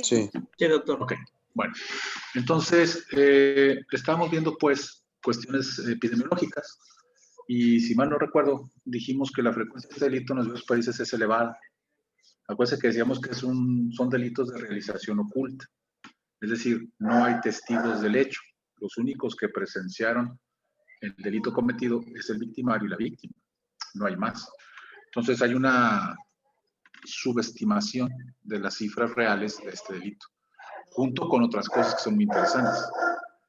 Sí. Sí, doctor. Ok, bueno. Entonces, estábamos viendo, pues, cuestiones epidemiológicas. Y si mal no recuerdo, dijimos que la frecuencia de este delito en los diversos países es elevada. Acuérdense que decíamos que son delitos de realización oculta. Es decir, no hay testigos del hecho. Los únicos que presenciaron el delito cometido es el victimario y la víctima. No hay más. Entonces, hay una subestimación de las cifras reales de este delito, junto con otras cosas que son muy interesantes.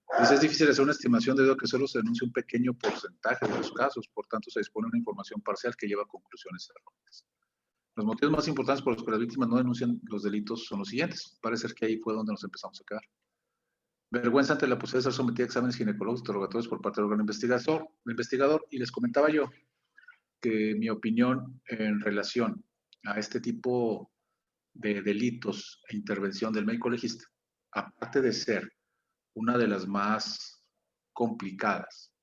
Entonces es difícil hacer una estimación debido a que solo se denuncia un pequeño porcentaje de los casos, por tanto se dispone de una información parcial que lleva a conclusiones erróneas. Los motivos más importantes por los que las víctimas no denuncian los delitos son los siguientes. Parece ser que ahí fue donde nos empezamos a quedar. Vergüenza ante la posibilidad de ser sometida a exámenes ginecológicos interrogatorios por parte del órgano investigador, y les comentaba yo que mi opinión en relación a este tipo de delitos e intervención del médico legista, aparte de ser una de las más complicadas,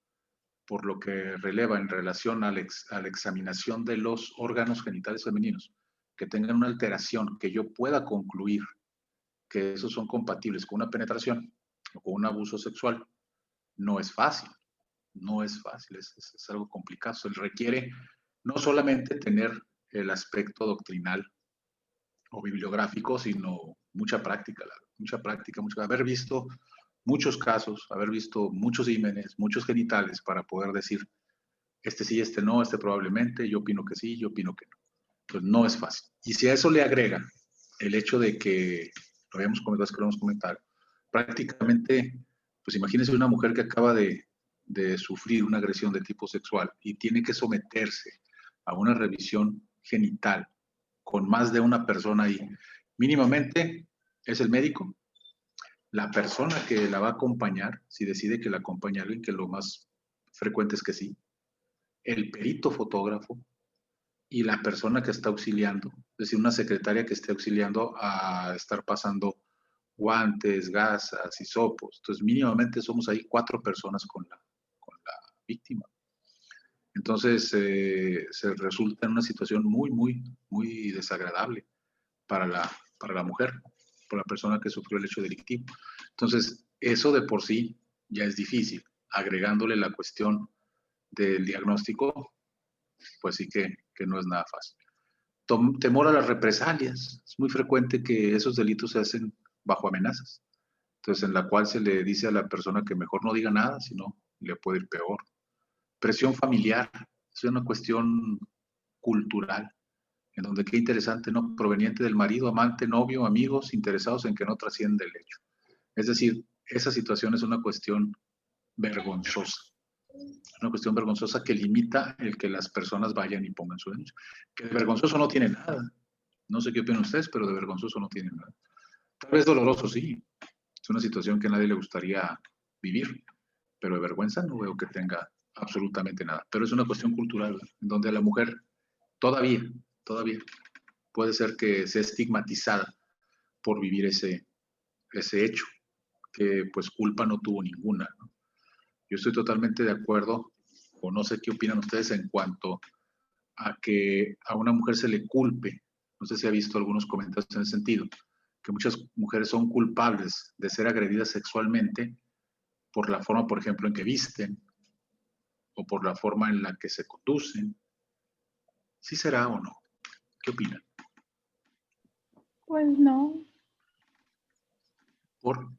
por lo que releva en relación a la examinación de los órganos genitales femeninos, que tengan una alteración que yo pueda concluir que esos son compatibles con una penetración o con un abuso sexual, no es fácil. No es fácil, es algo complicado. Se requiere no solamente tener el aspecto doctrinal o bibliográfico, sino mucha práctica, haber visto muchos casos, haber visto muchos ímenes, muchos genitales para poder decir, este sí, este no, este probablemente, yo opino que sí, yo opino que no. Pues no es fácil. Y si a eso le agrega el hecho de que, lo habíamos comentado, es que lo hemos comentado, prácticamente, pues imagínense una mujer que acaba de sufrir una agresión de tipo sexual y tiene que someterse a una revisión genital con más de una persona ahí. Mínimamente es el médico, la persona que la va a acompañar, si decide que la acompaña alguien, que lo más frecuente es que sí, el perito fotógrafo y la persona que está auxiliando, es decir, una secretaria que esté auxiliando a estar pasando guantes, gasas, hisopos. Entonces, mínimamente somos ahí 4 personas con la víctima. Entonces, se resulta en una situación muy, muy, muy desagradable para la mujer, para la persona que sufrió el hecho delictivo. Entonces, eso de por sí ya es difícil. Agregándole la cuestión del diagnóstico, pues sí que no es nada fácil. Temor a las represalias. Es muy frecuente que esos delitos se hacen bajo amenazas. Entonces, en la cual se le dice a la persona que mejor no diga nada, sino le puede ir peor. Presión familiar. Es una cuestión cultural, en donde qué interesante, ¿no? Proveniente del marido, amante, novio, amigos, interesados en que no trascienda el hecho. Es decir, esa situación es una cuestión vergonzosa. Una cuestión vergonzosa que limita el que las personas vayan y pongan su denuncia. Que de vergonzoso no tiene nada. No sé qué opinan ustedes, pero de vergonzoso no tiene nada. Tal vez doloroso, sí. Es una situación que a nadie le gustaría vivir, pero de vergüenza no veo que tenga absolutamente nada. Pero es una cuestión cultural, en donde la mujer todavía puede ser que sea estigmatizada por vivir ese hecho, que pues culpa no tuvo ninguna, ¿no? Yo estoy totalmente de acuerdo, o no sé qué opinan ustedes en cuanto a que a una mujer se le culpe. No sé si ha visto algunos comentarios en ese sentido, que muchas mujeres son culpables de ser agredidas sexualmente por la forma, por ejemplo, en que visten o por la forma en la que se conducen. ¿Sí será o no? ¿Qué opinan? Pues no. ¿Por qué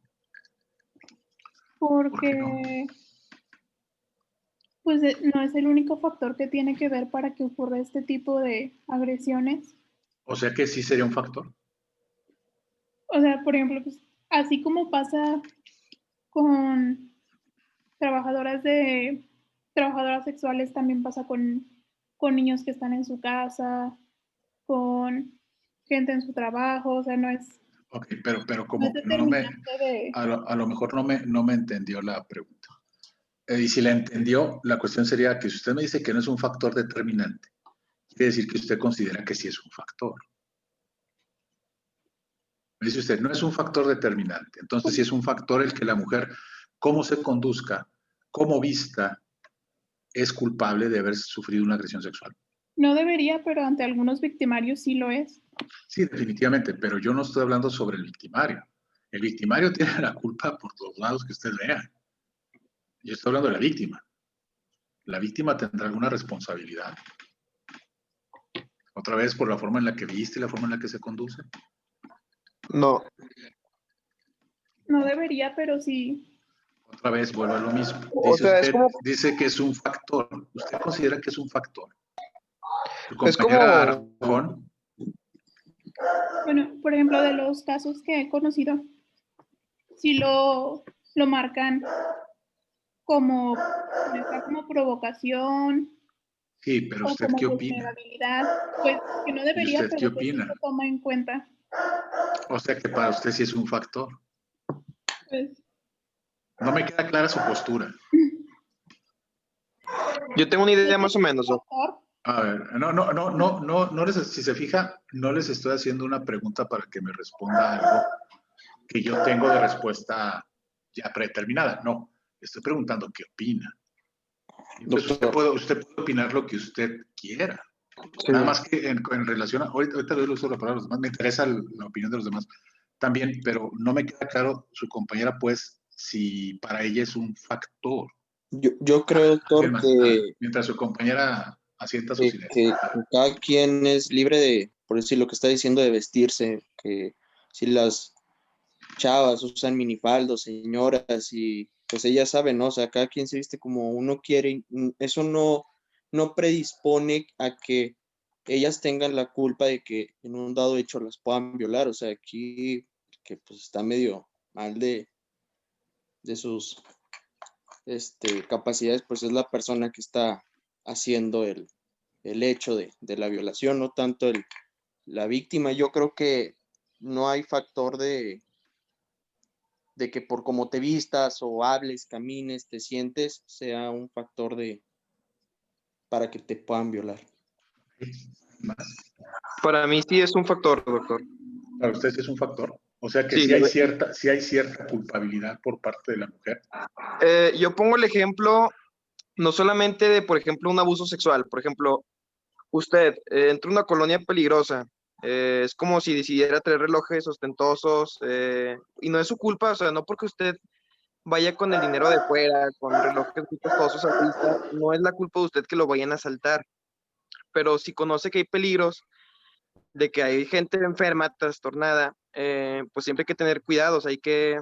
Porque no? pues no es el único factor que tiene que ver para que ocurra este tipo de agresiones. O sea que sí sería un factor. O sea, por ejemplo, pues, así como pasa con trabajadoras sexuales, también pasa con niños que están en su casa, con gente en su trabajo, o sea, no es Ok, pero no es como determinante de... a lo mejor no me entendió la pregunta. Y si la entendió, la cuestión sería que si usted me dice que no es un factor determinante, quiere decir que usted considera que sí es un factor. Me dice usted, no es un factor determinante. Entonces, sí es un factor el que la mujer, cómo se conduzca, cómo vista, es culpable de haber sufrido una agresión sexual. No debería, pero ante algunos victimarios sí lo es. Sí, definitivamente, pero yo no estoy hablando sobre el victimario. El victimario tiene la culpa por los lados que usted vea. Yo estoy hablando de la víctima. La víctima tendrá alguna responsabilidad. Otra vez por la forma en la que viste y la forma en la que se conduce. No, No debería, pero sí. Otra vez vuelvo a lo mismo. o Dice sea, es usted, como, dice que es un factor. ¿Usted considera que es un factor? Su es compañera como, Arjón, Bueno, por ejemplo, de los casos que he conocido, sí lo marcan como, ya sea como provocación sí, pero o ¿usted como qué opina? vulnerabilidad, pues que no ¿Y debería, usted qué pero que sí opina? se toma en cuenta. O sea que para usted sí es un factor. Pues, No me queda clara su postura. yo tengo una ¿es idea que más o es un menos, ¿no? factor? A ver, si se fija, no les estoy haciendo una pregunta para que me responda algo que yo tengo de respuesta ya predeterminada. No, estoy preguntando qué opina. Entonces Doctor. usted puede opinar lo que usted quiera. Sí. Nada más que en relación a, ahorita le doy el uso de la palabra a los demás, me interesa la opinión de los demás también, pero no me queda claro su compañera, pues, si para ella es un factor. Yo creo, Alguien doctor, más, mientras su compañera asienta sus ideas. que cada quien es libre de, por decir lo que está diciendo, de vestirse, que si las chavas usan minifaldos, señoras, y pues ellas saben, ¿no? O sea, cada quien se viste como uno quiere, y eso no predispone a que ellas tengan la culpa de que en un dado hecho las puedan violar, o sea, aquí que pues está medio mal de sus capacidades, pues es la persona que está haciendo el hecho de la violación, no tanto la víctima. Yo creo que no hay factor de que por cómo te vistas o hables, camines, te sientes, sea un factor para que te puedan violar. Más. Para mí sí es un factor, doctor. Para usted sí es un factor. O sea que Sí, sí hay cierta culpabilidad por parte de la mujer. yo pongo el ejemplo no solamente de, por ejemplo, un abuso sexual. Por ejemplo, usted entra a una colonia peligrosa, es como si decidiera traer relojes ostentosos y no es su culpa, o sea, no porque usted vaya con el dinero de fuera, con relojes muy costosos a la vista, no es la culpa de usted que lo vayan a asaltar, pero si conoce que hay peligros, de que hay gente enferma, trastornada, pues siempre hay que tener cuidados, hay que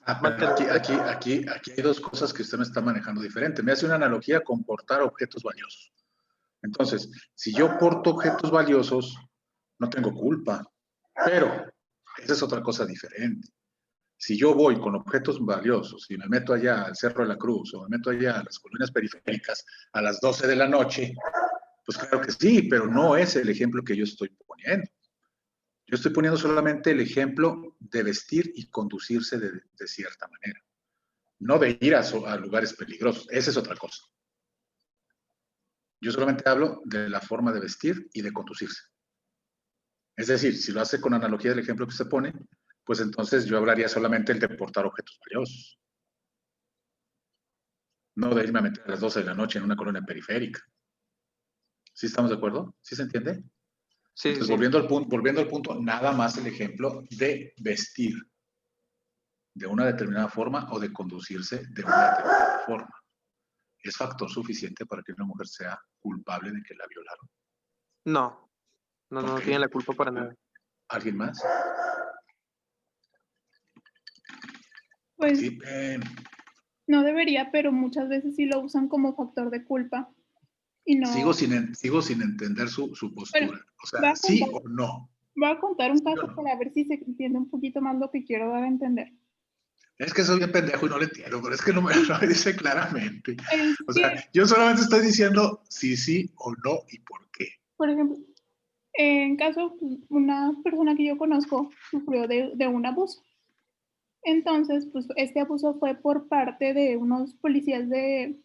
Pero mantener... aquí hay dos cosas que usted me está manejando diferente. Me hace una analogía con portar objetos valiosos. Entonces, si yo porto objetos valiosos, no tengo culpa. Pero esa es otra cosa diferente. Si yo voy con objetos valiosos y me meto allá al Cerro de la Cruz o me meto allá a las colonias periféricas a las 12 de la noche, pues claro que sí, pero no es el ejemplo que yo estoy poniendo. Yo estoy poniendo solamente el ejemplo de vestir y conducirse de cierta manera, no de ir a lugares peligrosos. Esa es otra cosa. Yo solamente hablo de la forma de vestir y de conducirse. Es decir, si lo hace con analogía del ejemplo que se pone, pues entonces yo hablaría solamente el de portar objetos valiosos, no de irme a meter a las 12 de la noche en una colonia periférica. ¿Sí estamos de acuerdo? ¿Sí se entiende? Sí, sí, Entonces, sí. volviendo al punto, nada más el ejemplo de vestir de una determinada forma o de conducirse de una determinada forma. ¿Es factor suficiente para que una mujer sea culpable de que la violaron? No, no Ok. tiene la culpa para nada. ¿Alguien más? Pues Participen. no debería, pero muchas veces sí lo usan como factor de culpa. Y no, Sigo sin entender su bueno, postura. O sea, voy a ¿sí contar, o no? voy a contar un ¿Sí o caso no? para ver si se entiende un poquito más lo que quiero dar a entender. Es que soy bien pendejo y no le entiendo, pero es que no me lo dice claramente. Es O sea, que, yo solamente estoy diciendo sí o no y por qué. por ejemplo, en caso, pues, una persona que yo conozco sufrió de un abuso. Entonces, pues este abuso fue por parte de unos policías de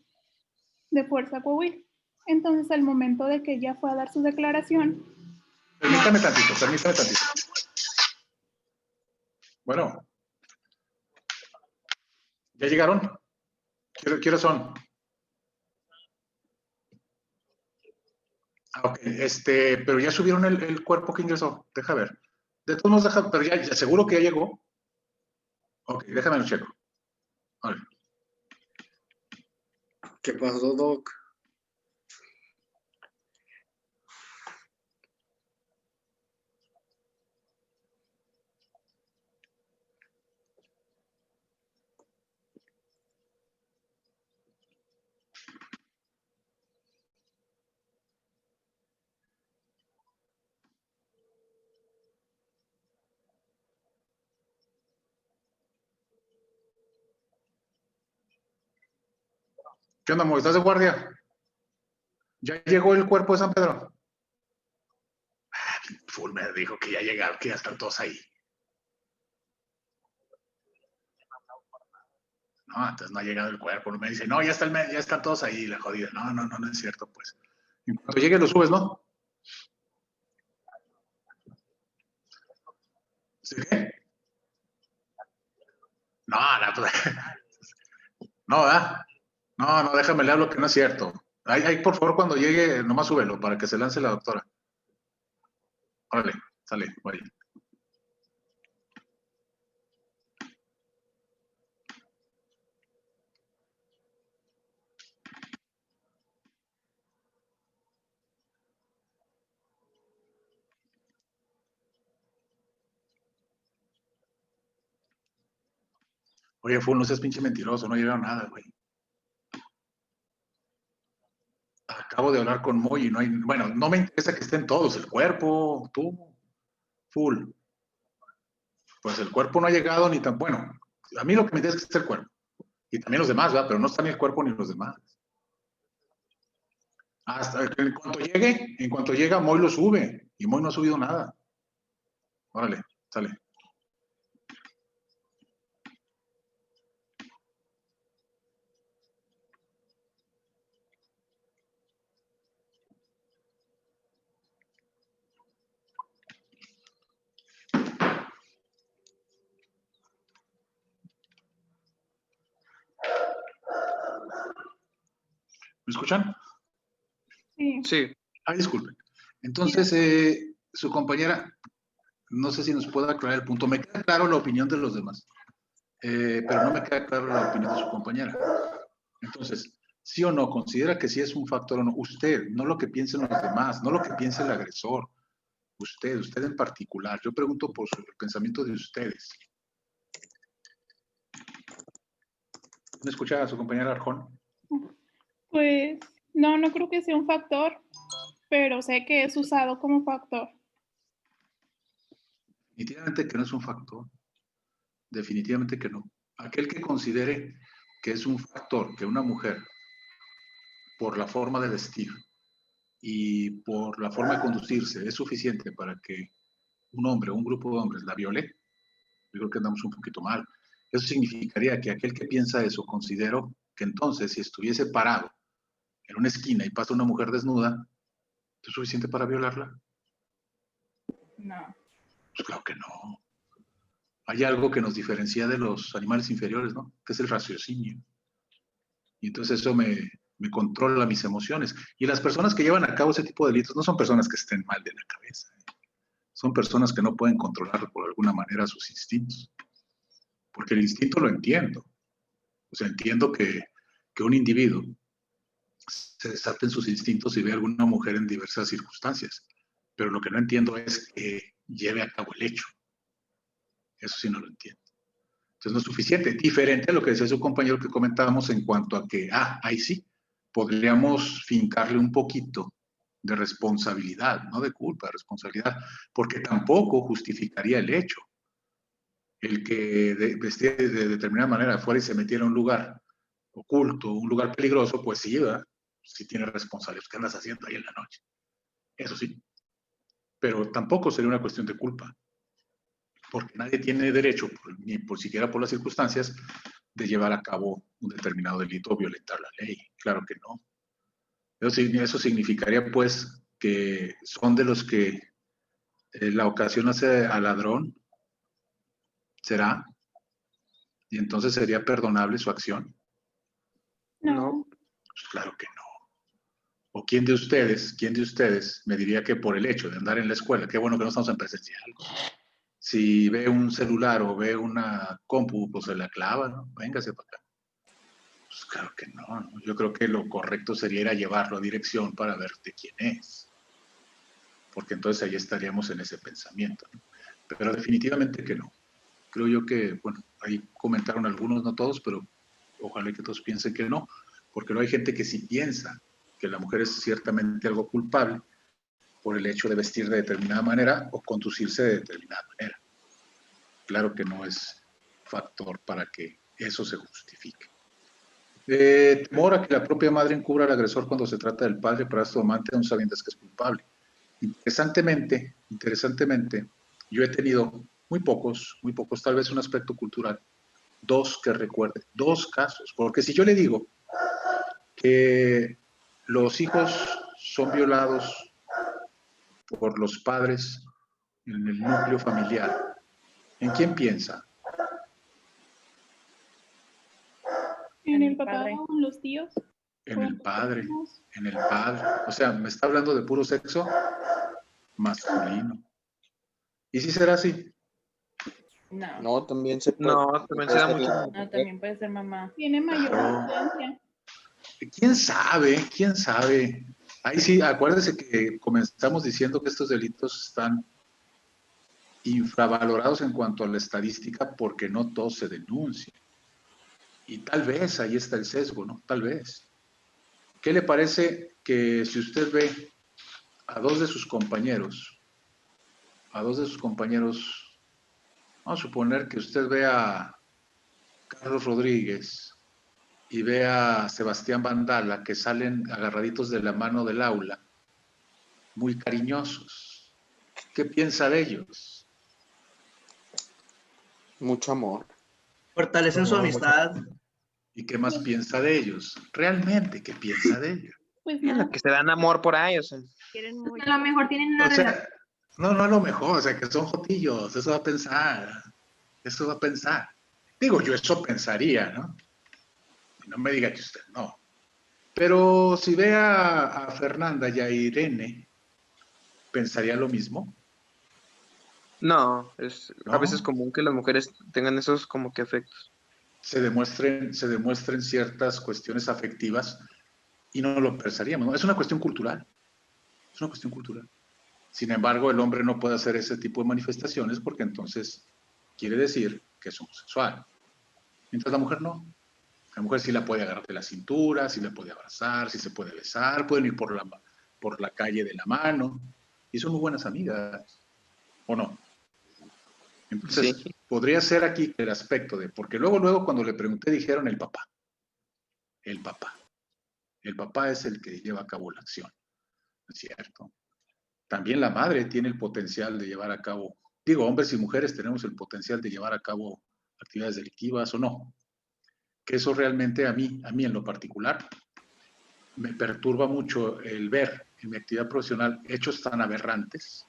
Fuerza Coahuila. Entonces, al momento de que ella fue a dar su declaración, no, Permítame tantito. Bueno, ¿ya llegaron? ¿Qué hora son? Ok, pero ya subieron el cuerpo que ingresó. Deja ver. De todos modos, pero ya seguro que ya llegó. Ok, déjame lo checo. Vale. ¿Qué pasó, Doc? ¿Qué onda, amor? ¿Estás de guardia? ¿Ya llegó el cuerpo de San Pedro? Full me dijo que ya llegaron, que ya están todos ahí. No, entonces no ha llegado el cuerpo. Me dice, no, ya están todos ahí, la jodida. No es cierto, pues. En cuanto llegue lo subes, ¿no? ¿Sí qué? Pues, no, ¿verdad? No, déjame le hablo que no es cierto. Ahí, por favor, cuando llegue, nomás súbelo para que se lance la doctora. Órale, sale, vaya. Oye, Full, no seas pinche mentiroso, no llegaron nada, güey. Acabo de hablar con Moy y no hay. Bueno, no me interesa que estén todos, el cuerpo, tú, Full. Pues el cuerpo no ha llegado ni tan. Bueno, a mí lo que me interesa es que esté el cuerpo. Y también los demás, ¿verdad? Pero no está ni el cuerpo ni los demás. Hasta que en cuanto llega, Moy lo sube. Y Moy no ha subido nada. Órale, sale. ¿Me escuchan? Sí. Sí. Ay, disculpen. Entonces, su compañera, no sé si nos puede aclarar el punto. Me queda claro la opinión de los demás, pero no me queda claro la opinión de su compañera. Entonces, ¿sí o no? ¿Considera que sí es un factor o no? Usted, no lo que piensen los demás, no lo que piense el agresor. Usted en particular. Yo pregunto por el pensamiento de ustedes. ¿Me escucha a su compañera Arjón? Pues no creo que sea un factor, pero sé que es usado como factor. Definitivamente que no es un factor. Definitivamente que no. Aquel que considere que es un factor que una mujer, por la forma de vestir y por la forma de conducirse, es suficiente para que un hombre o un grupo de hombres la viole, yo creo que andamos un poquito mal. Eso significaría que aquel que piensa eso, considero que entonces si estuviese parado en una esquina y pasa una mujer desnuda, ¿es suficiente para violarla? No. Pues claro que no. Hay algo que nos diferencia de los animales inferiores, ¿no? Que es el raciocinio. Y entonces eso me controla mis emociones. Y las personas que llevan a cabo ese tipo de delitos no son personas que estén mal de la cabeza. Son personas que no pueden controlar por alguna manera sus instintos. Porque el instinto lo entiendo. O sea, entiendo que un individuo se desaten sus instintos y ve a alguna mujer en diversas circunstancias. Pero lo que no entiendo es que lleve a cabo el hecho. Eso sí no lo entiendo. Entonces no es suficiente. Diferente a lo que decía su compañero que comentábamos en cuanto a que, ahí sí, podríamos fincarle un poquito de responsabilidad, no de culpa, de responsabilidad, porque tampoco justificaría el hecho. El que vestía de determinada manera fuera y se metiera a un lugar oculto, un lugar peligroso, pues sí, ¿verdad? Sí tiene responsabilidad. ¿Qué andas haciendo ahí en la noche? Eso sí. Pero tampoco sería una cuestión de culpa, porque nadie tiene derecho, ni por siquiera por las circunstancias, de llevar a cabo un determinado delito o violentar la ley. Claro que no. Eso significaría, pues, que son de los que la ocasión hace al ladrón, ¿será? Y entonces sería perdonable su acción. No. No. Pues claro que no. ¿O quién de ustedes me diría que por el hecho de andar en la escuela, qué bueno que no estamos en presencial, si ve un celular o ve una compu, pues se la clava, ¿no? Véngase para acá. Pues claro que no, ¿no? Yo creo que lo correcto sería ir a llevarlo a dirección para ver de quién es. Porque entonces ahí estaríamos en ese pensamiento, ¿no? Pero definitivamente que no. Creo yo que, bueno, ahí comentaron algunos, no todos, pero ojalá que todos piensen que no, porque no hay gente que sí piensa que la mujer es ciertamente algo culpable por el hecho de vestir de determinada manera o conducirse de determinada manera. Claro que no es factor para que eso se justifique. Temor a que la propia madre encubra al agresor cuando se trata del padre para su amante, aún sabiendo que es culpable. Interesantemente, yo he tenido muy pocos, tal vez un aspecto cultural, dos que recuerde, dos casos, porque si yo le digo que los hijos son violados por los padres en el núcleo familiar, ¿en quién piensa? En el papá padre. o en los tíos. En o el los padre, primos. en el padre. O sea, me está hablando de puro sexo masculino. ¿Y si será así? No, No, también se puede. No, también se puede da ser mucho. la no, mujer. también puede ser mamá. Tiene mayor Claro. influencia. ¿Quién sabe? ¿Quién sabe? Ahí sí, acuérdese que comenzamos diciendo que estos delitos están infravalorados en cuanto a la estadística porque no todos se denuncian. Y tal vez ahí está el sesgo, ¿no? Tal vez. ¿Qué le parece que si usted ve a dos de sus compañeros, vamos a suponer que usted ve a Carlos Rodríguez y ve a Sebastián Vandala que salen agarraditos de la mano del aula, muy cariñosos? ¿Qué piensa de ellos? Mucho amor. Fortalecer su No, amistad. ¿Y qué más piensa de ellos? Realmente, ¿qué piensa de ellos? Pues Es nada. que se dan amor por ahí, o sea. Quieren mucho. A lo mejor tienen una O relación. sea, no a lo mejor, o sea, que son jotillos, eso va a pensar. Digo, yo eso pensaría, ¿no? Y no me diga que usted no. Pero si ve a Fernanda y a Irene, ¿pensaría lo mismo? No, es a ¿No? veces común que las mujeres tengan esos como que afectos. Se demuestren ciertas cuestiones afectivas y no lo pensaríamos, ¿no? Es una cuestión cultural. Es una cuestión cultural. Sin embargo, el hombre no puede hacer ese tipo de manifestaciones porque entonces quiere decir que es homosexual. Mientras la mujer no. La mujer sí la puede agarrar de la cintura, sí la puede abrazar, sí se puede besar, pueden ir por la calle de la mano y son muy buenas amigas, ¿o no? Entonces, Sí. podría ser aquí el aspecto de, porque luego cuando le pregunté dijeron el papá. El papá es el que lleva a cabo la acción, ¿no es cierto? También la madre tiene el potencial de llevar a cabo, digo, hombres y mujeres tenemos el potencial de llevar a cabo actividades delictivas o no. Que eso realmente a mí en lo particular, me perturba mucho el ver en mi actividad profesional hechos tan aberrantes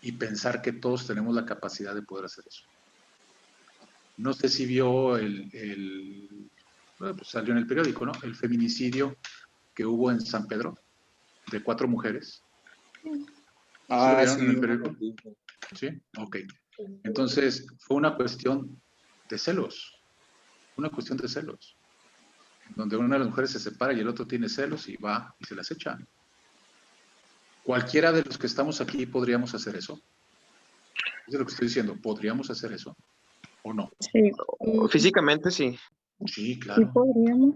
y pensar que todos tenemos la capacidad de poder hacer eso. No sé si vio pues salió en el periódico, ¿no? El feminicidio que hubo en San Pedro de 4 mujeres. ¿Sí lo vieron en el periódico? Sí, ok. Entonces, fue una cuestión de celos, donde una de las mujeres se separa y el otro tiene celos y va y se las echa. Cualquiera de los que estamos aquí podríamos hacer eso. Es lo que estoy diciendo, ¿podríamos hacer eso o no? Sí, Físicamente sí. Sí, sí claro. podríamos.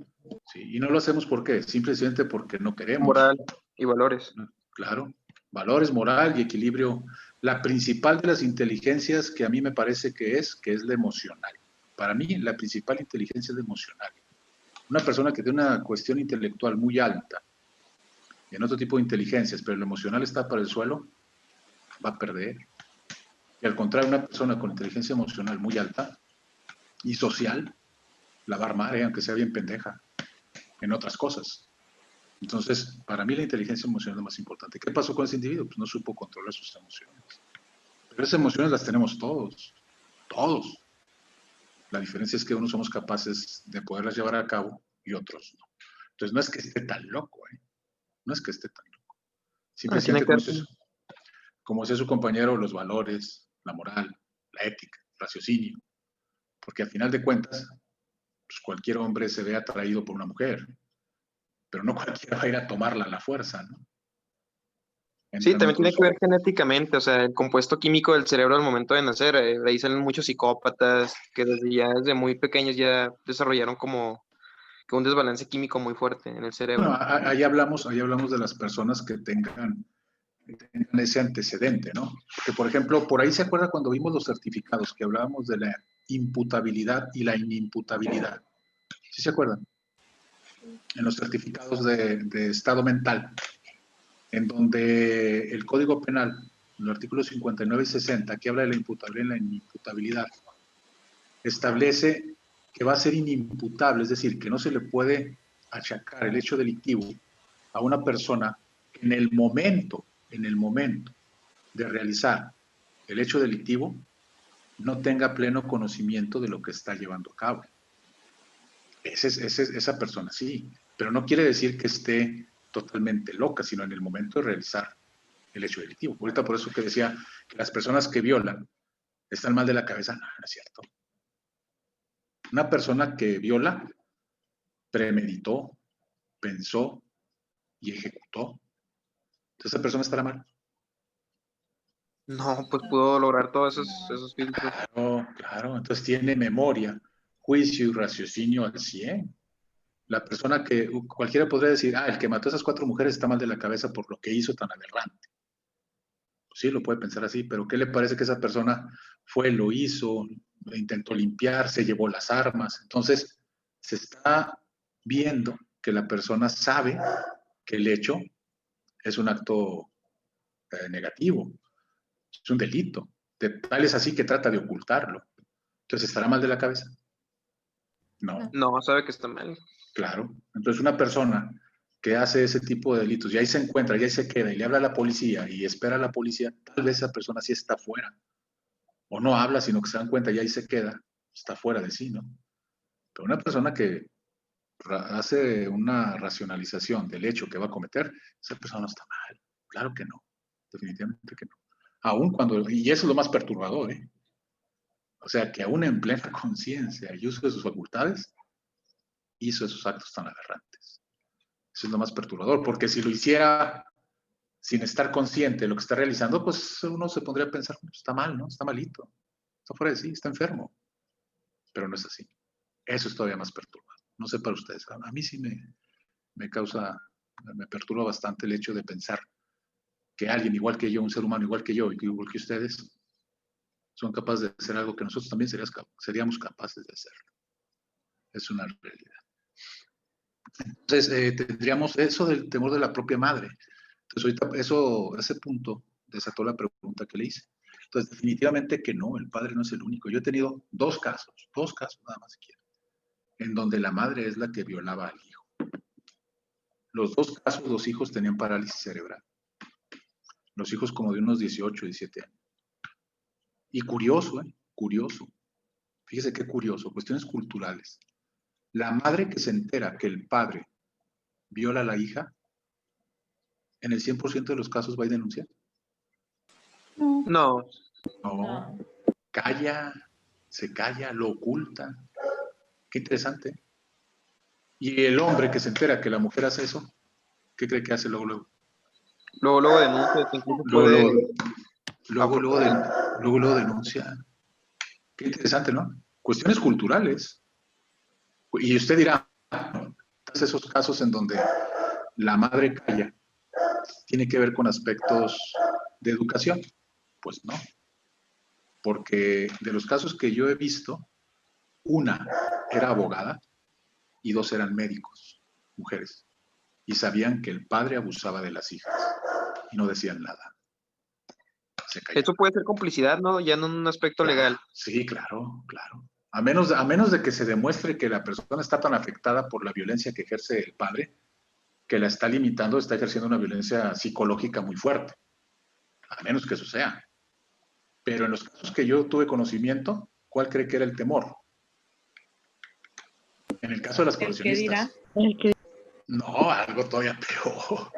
Sí, y no lo hacemos ¿por qué? Simplemente porque no queremos. Moral y valores. Claro, valores, moral y equilibrio. La principal de las inteligencias que a mí me parece que es la emocional. Para mí, la principal inteligencia es la emocional. Una persona que tiene una cuestión intelectual muy alta, en otro tipo de inteligencias, pero lo emocional está para el suelo, va a perder. Y al contrario, una persona con inteligencia emocional muy alta y social, la va a armar, aunque sea bien pendeja, en otras cosas. Entonces, para mí la inteligencia emocional es lo más importante. ¿Qué pasó con ese individuo? Pues no supo controlar sus emociones. Pero esas emociones las tenemos todos. La diferencia es que unos somos capaces de poderlas llevar a cabo y otros no. Entonces, no es que esté tan loco, ¿eh? No es que esté tan loco. Ah, tiene Simplemente, que- como decía su compañero, los valores, la moral, la ética, el raciocinio. Porque al final de cuentas, pues cualquier hombre se ve atraído por una mujer, pero no cualquiera va a ir a tomarla a la fuerza, ¿no? Sí, Entran también tiene otros. que ver genéticamente, o sea, el compuesto químico del cerebro al momento de nacer, de ahí salen muchos psicópatas que desde muy pequeños ya desarrollaron como que un desbalance químico muy fuerte en el Bueno, cerebro. ahí hablamos de las personas que tengan ese antecedente, ¿no? Que, por ejemplo, por ahí se acuerda cuando vimos los certificados, que hablábamos de la imputabilidad y la inimputabilidad. ¿Sí se acuerdan? En los certificados de estado mental, en donde el Código Penal, en los artículos 59 y 60, que habla de la imputabilidad y la inimputabilidad, establece que va a ser inimputable, es decir, que no se le puede achacar el hecho delictivo a una persona que en el momento de realizar el hecho delictivo no tenga pleno conocimiento de lo que está llevando a cabo. Esa persona sí, pero no quiere decir que esté totalmente loca, sino en el momento de realizar el hecho delictivo. Ahorita por eso que decía que las personas que violan están mal de la cabeza, no, no es cierto. Una persona que viola premeditó, pensó y ejecutó. Entonces esa persona estará mal. No, pues pudo lograr todos esos filtros. Claro, claro. Entonces tiene memoria, juicio y raciocinio al 100. La persona que cualquiera podría decir, el que mató a esas 4 mujeres está mal de la cabeza por lo que hizo tan aberrante. Pues sí, lo puede pensar así, pero ¿qué le parece que esa persona fue, lo hizo, intentó limpiar, se llevó las armas? Entonces, se está viendo que la persona sabe que el hecho es un acto negativo, es un delito. Tal es así que trata de ocultarlo. Entonces, ¿estará mal de la cabeza? No. No, sabe que está mal. Claro. Entonces, una persona que hace ese tipo de delitos y ahí se encuentra, y ahí se queda y le habla a la policía y espera a la policía, tal vez esa persona sí está fuera. O no habla, sino que se dan cuenta y ahí se queda, está fuera de sí, ¿no? Pero una persona que hace una racionalización del hecho que va a cometer, esa persona no está mal. Claro que no. Definitivamente que no. Aún cuando, y eso es lo más perturbador, ¿eh? O sea, que aún en plena conciencia y uso de sus facultades, hizo esos actos tan aberrantes. Eso es lo más perturbador, porque si lo hiciera sin estar consciente de lo que está realizando, pues uno se pondría a pensar, está mal, ¿no? Está malito, está fuera de sí, está enfermo. Pero no es así. Eso es todavía más perturbador. No sé para ustedes, a mí sí me causa, me perturba bastante el hecho de pensar que alguien igual que yo, un ser humano igual que yo y igual que ustedes, son capaces de hacer algo que nosotros también seríamos capaces de hacer. Es una realidad. Entonces, tendríamos eso del temor de la propia madre. Entonces, ahorita ese punto desató la pregunta que le hice. Entonces, definitivamente que no, el padre no es el único. Yo he tenido dos casos nada más siquiera, en donde la madre es la que violaba al hijo. Los dos casos, los hijos tenían parálisis cerebral. Los hijos como de unos 18, 17 años. Y curioso, curioso. Fíjese qué curioso, cuestiones culturales. La madre que se entera que el padre viola a la hija, en el 100% de los casos va a denunciar. No. No, No, calla, se calla, lo oculta. Qué interesante. Y el hombre que se entera que la mujer hace eso, ¿qué cree que hace luego? luego denuncia, incluso Luego, puede... luego denuncia. Qué interesante, ¿no? Cuestiones culturales. Y usted dirá, esos casos en donde la madre calla, ¿tiene que ver con aspectos de educación? Pues no, porque de los casos que yo he visto, una era abogada y 2 eran médicos, mujeres, y sabían que el padre abusaba de las hijas y no decían nada. Se callaban. Eso puede ser complicidad, ¿no? Ya en un aspecto legal. Sí, claro, claro. A menos de que se demuestre que la persona está tan afectada por la violencia que ejerce el padre, que la está limitando, está ejerciendo una violencia psicológica muy fuerte. A menos que eso sea. Pero en los casos que yo tuve conocimiento, ¿cuál cree que era el temor? En el caso de las ¿El qué dirá? coleccionistas. No, algo todavía peor.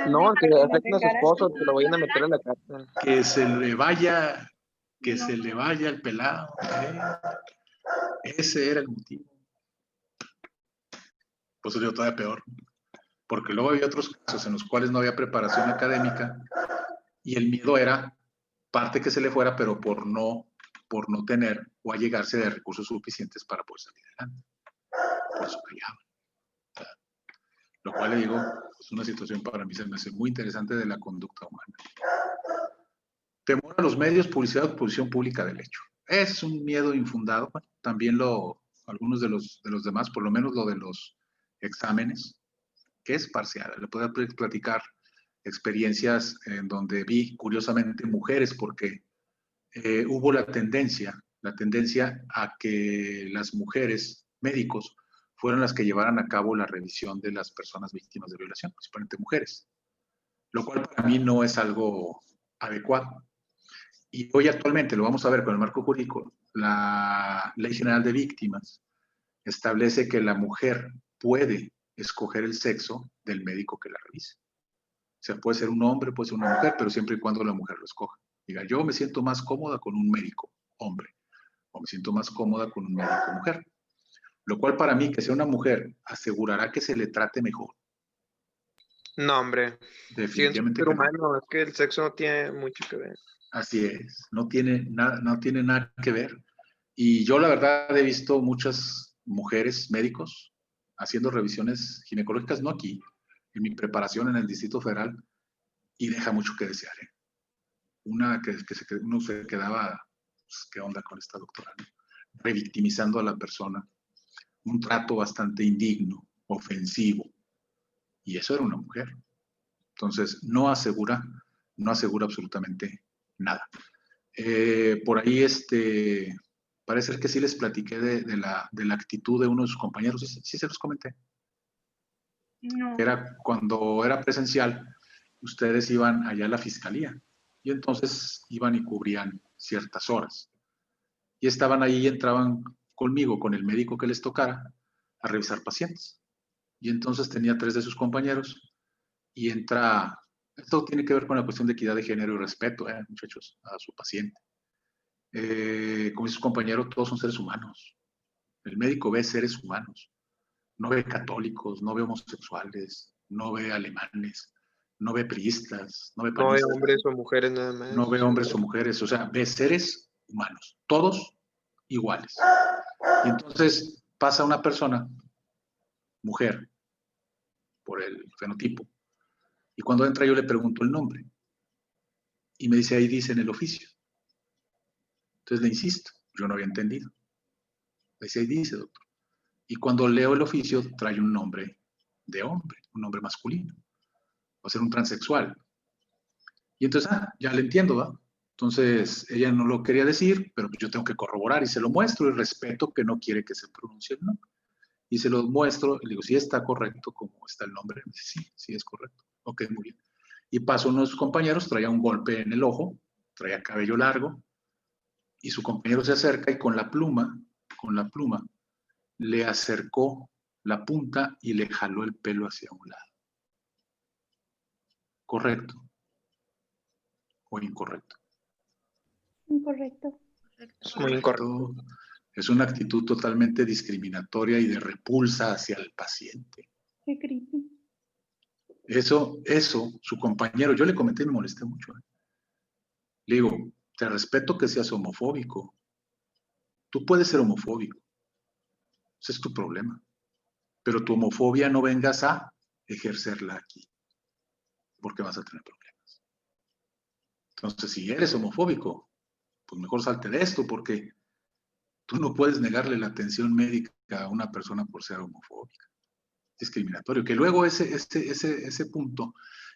No, que lo afecten a su declara esposo, así. que lo vayan a meter a la cárcel. Que se le vaya, que No. se le vaya el pelado. Ese era el motivo. Pues eso todavía peor. Porque luego había otros casos en los cuales no había preparación académica y el miedo era parte que se le fuera, pero por no tener o allegarse de recursos suficientes para poder salir adelante. Por eso callaban. Lo cual le digo, es una situación para mí se me hace muy interesante de la conducta humana. Temor a los medios, publicidad o exposición pública del hecho. Es un miedo infundado. También algunos de los demás, por lo menos lo de los exámenes, que es parcial. Le puedo platicar experiencias en donde vi, curiosamente, mujeres, porque hubo la tendencia a que las mujeres médicos fueron las que llevaran a cabo la revisión de las personas víctimas de violación, principalmente mujeres, lo cual para mí no es algo adecuado. Y hoy actualmente, lo vamos a ver con el marco jurídico, la Ley General de Víctimas establece que la mujer puede escoger el sexo del médico que la revise. O sea, puede ser un hombre, puede ser una mujer, pero siempre y cuando la mujer lo escoja. Diga, yo me siento más cómoda con un médico hombre, o me siento más cómoda con un médico mujer. Lo cual para mí, que sea una mujer, asegurará que se le trate mejor. No, hombre. Definitivamente Ser que no. humano, es que el sexo no tiene mucho que ver. Así es, no tiene nada que ver. Y yo la verdad he visto muchas mujeres médicos haciendo revisiones ginecológicas, no aquí, en mi preparación en el Distrito Federal, y deja mucho que desear. Una que uno se quedaba, pues, ¿qué onda con esta doctora? Revictimizando a la persona. Un trato bastante indigno, ofensivo. Y eso era una mujer. Entonces, no asegura absolutamente nada. Por ahí, parece ser que sí les platiqué de la actitud de uno de sus compañeros. Sí se los comenté. No. Era cuando era presencial, ustedes iban allá a la fiscalía y entonces iban y cubrían ciertas horas. Y estaban ahí y entraban conmigo, con el médico que les tocara, a revisar pacientes. Y entonces tenía 3 de sus compañeros y entra, esto tiene que ver con la cuestión de equidad de género y respeto, muchachos, a su paciente. Como sus compañeros, todos son seres humanos. El médico ve seres humanos. No ve católicos, no ve homosexuales, no ve alemanes, no ve priistas, no ve No hay panistas. hombres o mujeres nada más. No ve hombres o mujeres, o sea, ve seres humanos, todos iguales. Y entonces pasa una persona, mujer, por el fenotipo, y cuando entra yo le pregunto el nombre. Y me dice, ahí dice en el oficio. Entonces le insisto, yo no había entendido. Me dice, ahí dice, doctor. Y cuando leo el oficio, trae un nombre de hombre, un nombre masculino. Va a ser un transexual. Y entonces, ya le entiendo, ¿va? Entonces, ella no lo quería decir, pero yo tengo que corroborar y se lo muestro y respeto que no quiere que se pronuncie el nombre. Y se lo muestro y le digo, sí está correcto como está el nombre. Me dice, sí es correcto. Ok, muy bien. Y pasó uno de sus compañeros, traía un golpe en el ojo, traía cabello largo, y su compañero se acerca y con la pluma, le acercó la punta y le jaló el pelo hacia un lado. ¿Correcto o incorrecto? Incorrecto. Es muy incorrecto. Es una actitud totalmente discriminatoria y de repulsa hacia el paciente. Qué creepy. Eso, su compañero, yo le comenté y me molesté mucho. Le digo, te respeto que seas homofóbico. Tú puedes ser homofóbico. Ese es tu problema. Pero tu homofobia no vengas a ejercerla aquí, porque vas a tener problemas. Entonces, si eres homofóbico, pues mejor salte de esto, porque tú no puedes negarle la atención médica a una persona por ser homofóbica. Discriminatorio. Que luego ese punto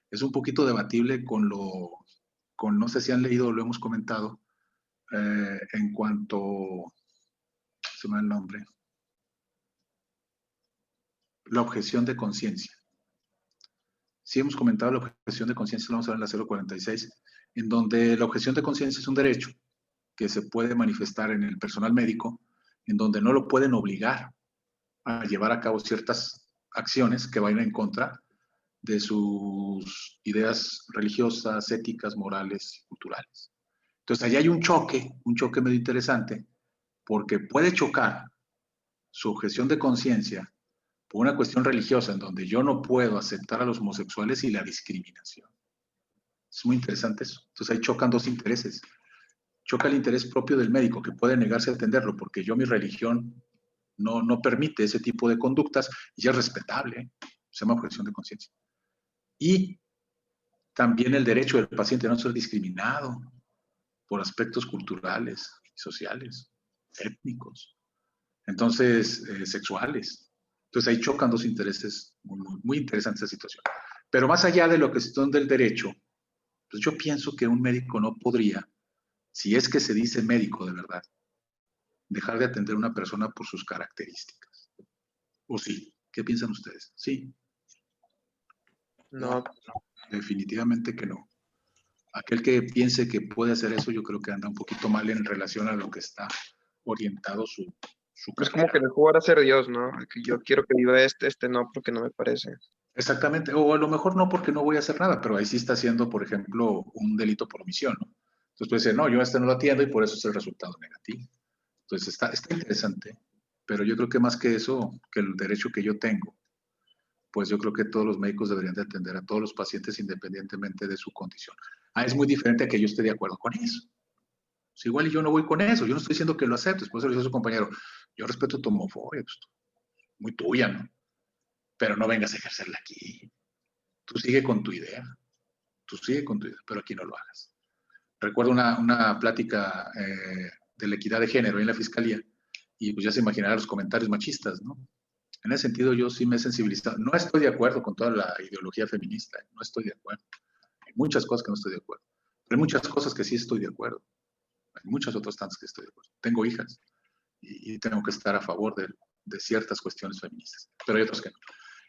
es un poquito debatible con no sé si han leído o lo hemos comentado, en cuanto, se me da el nombre, la objeción de conciencia. Sí hemos comentado la objeción de conciencia, lo vamos a ver en la 046, en donde la objeción de conciencia es un derecho que se puede manifestar en el personal médico, en donde no lo pueden obligar a llevar a cabo ciertas acciones que vayan en contra de sus ideas religiosas, éticas, morales y culturales. Entonces, ahí hay un choque medio interesante, porque puede chocar su objeción de conciencia por una cuestión religiosa en donde yo no puedo aceptar a los homosexuales y la discriminación. Es muy interesante eso. Entonces, ahí chocan dos intereses. Choca el interés propio del médico, que puede negarse a atenderlo, porque mi religión no permite ese tipo de conductas, y es respetable, ¿eh? Se llama objeción de conciencia. Y también el derecho del paciente a no ser discriminado por aspectos culturales, sociales, étnicos, entonces sexuales. Entonces ahí chocan dos intereses muy interesantes esa situación. Pero más allá de lo que son del derecho, pues yo pienso que un médico no podría, si es que se dice médico de verdad, dejar de atender a una persona por sus características. ¿O sí? ¿Qué piensan ustedes? Sí. No, Definitivamente que no. Aquel que piense que puede hacer eso, yo creo que anda un poquito mal en relación a lo que está orientado su es carrera. como que el jugar a ser Dios, ¿no? Que yo quiero que viva este no, porque no me parece. Exactamente, o a lo mejor no porque no voy a hacer nada, pero ahí sí está haciendo, por ejemplo, un delito por omisión, ¿no? Entonces puede decir, no, yo a este no lo atiendo y por eso es el resultado negativo. Entonces está interesante, pero yo creo que más que eso, que el derecho que yo tengo, pues yo creo que todos los médicos deberían de atender a todos los pacientes independientemente de su condición. Es muy diferente a que yo esté de acuerdo con eso. Pues igual y yo no voy con eso, yo no estoy diciendo que lo aceptes, por eso le dice a su compañero, yo respeto tu homofobia, pues, muy tuya, ¿no? Pero no vengas a ejercerla aquí. Tú sigue con tu idea, pero aquí no lo hagas. Recuerdo una plática de la equidad de género en la fiscalía, y pues ya se imaginarán los comentarios machistas, ¿no? En ese sentido yo sí me he sensibilizado. No estoy de acuerdo con toda la ideología feminista, no estoy de acuerdo. Hay muchas cosas que no estoy de acuerdo, pero hay muchas cosas que sí estoy de acuerdo. Hay muchas otras tantas que estoy de acuerdo. Tengo hijas y tengo que estar a favor de ciertas cuestiones feministas, pero hay otras que no.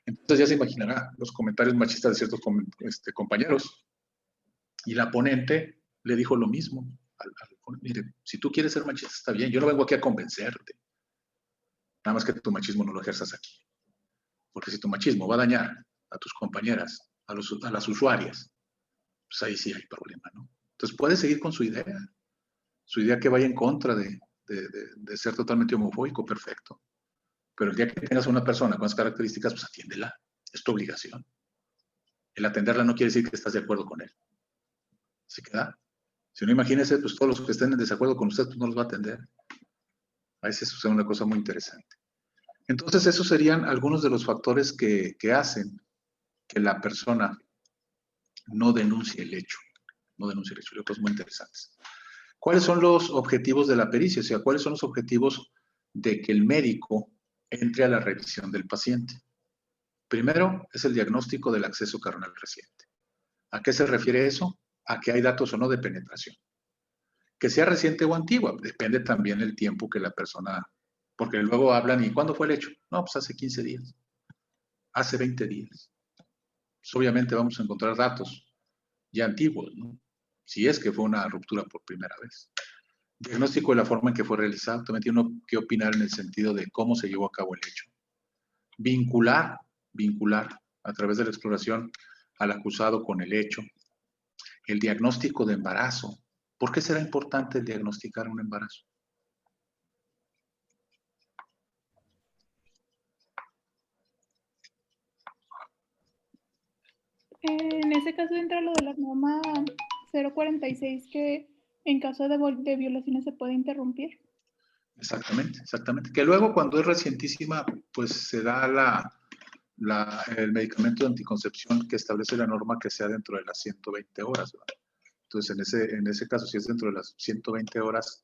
Entonces ya se imaginará los comentarios machistas de ciertos compañeros. Y la ponente le dijo lo mismo. Mire, si tú quieres ser machista, está bien. Yo no vengo aquí a convencerte. Nada más que tu machismo no lo ejerzas aquí. Porque si tu machismo va a dañar a tus compañeras, a las usuarias, pues ahí sí hay problema, ¿no? Entonces puede seguir con su idea que vaya en contra de ser totalmente homofóbico, perfecto. Pero el día que tengas a una persona con esas características, pues atiéndela. Es tu obligación. El atenderla no quiere decir que estás de acuerdo con él. ¿Se queda? Si no, imagínese, pues todos los que estén en desacuerdo con usted, pues no los va a atender. A veces sucede una cosa muy interesante. Entonces, esos serían algunos de los factores que hacen que la persona no denuncie el hecho. No denuncie el hecho. Hay cosas muy interesantes. ¿Cuáles son los objetivos de la pericia? O sea, ¿cuáles son los objetivos de que el médico entre a la revisión del paciente? Primero, es el diagnóstico del acceso carnal reciente. ¿A qué se refiere eso? A que hay datos o no de penetración. Que sea reciente o antigua, depende también el tiempo que la persona, porque luego hablan, ¿y cuándo fue el hecho? No, pues hace 15 días, hace 20 días. Pues obviamente vamos a encontrar datos ya antiguos, ¿no? Si es que fue una ruptura por primera vez. Diagnóstico de la forma en que fue realizado, también tiene uno que opinar en el sentido de cómo se llevó a cabo el hecho. Vincular a través de la exploración al acusado con el hecho. El diagnóstico de embarazo. ¿Por qué será importante diagnosticar un embarazo? En ese caso entra lo de la norma 046 que en caso de violaciones se puede interrumpir. Exactamente. Que luego cuando es recientísima, pues se da el medicamento de anticoncepción que establece la norma que sea dentro de las 120 horas. ¿Verdad? Entonces, en ese caso, si es dentro de las 120 horas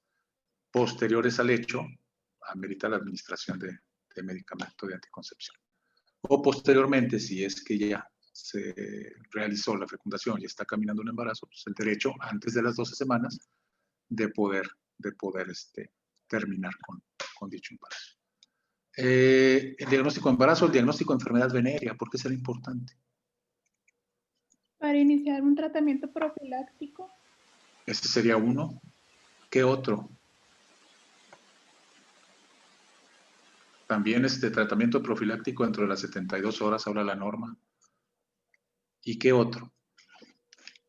posteriores al hecho, amerita la administración de medicamento de anticoncepción. O posteriormente, si es que ya se realizó la fecundación y está caminando un embarazo, pues el derecho antes de las 12 semanas de poder terminar con dicho embarazo. El diagnóstico de embarazo, el diagnóstico de enfermedad venérea, ¿por qué será importante? Para iniciar un tratamiento profiláctico. Ese sería uno. ¿Qué otro? También tratamiento profiláctico dentro de las 72 horas, ahora la norma. ¿Y qué otro?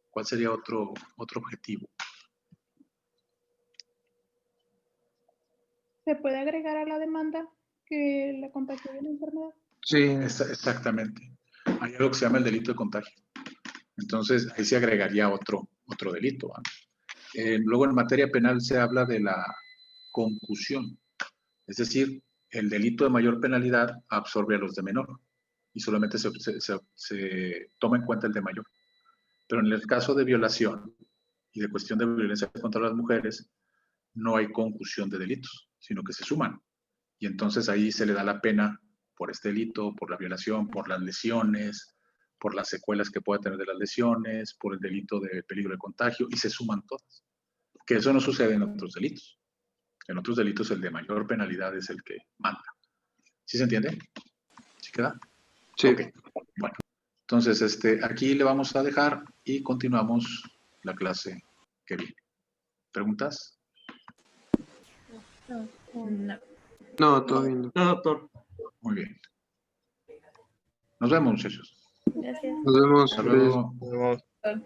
¿Cuál sería otro objetivo? ¿Se puede agregar a la demanda que la contagió de la enfermedad? Sí. Exactamente. Hay algo que se llama el delito de contagio. Entonces, ahí se agregaría otro delito. ¿Va? Luego, en materia penal se habla de la concusión. Es decir, el delito de mayor penalidad absorbe a los de menor y solamente se toma en cuenta el de mayor. Pero en el caso de violación y de cuestión de violencia contra las mujeres, no hay concusión de delitos, sino que se suman. Y entonces ahí se le da la pena por este delito, por la violación, por las lesiones, por las secuelas que pueda tener de las lesiones, por el delito de peligro de contagio, y se suman todas. Que eso no sucede en otros delitos. En otros delitos el de mayor penalidad es el que manda. ¿Sí se entiende? ¿Sí queda? Sí. Ok. Bueno, entonces aquí le vamos a dejar y continuamos la clase que viene. ¿Preguntas? No. No, todavía no. No, doctor. Muy bien. Nos vemos, muchachos. Gracias. Nos vemos. Hasta luego. Nos vemos.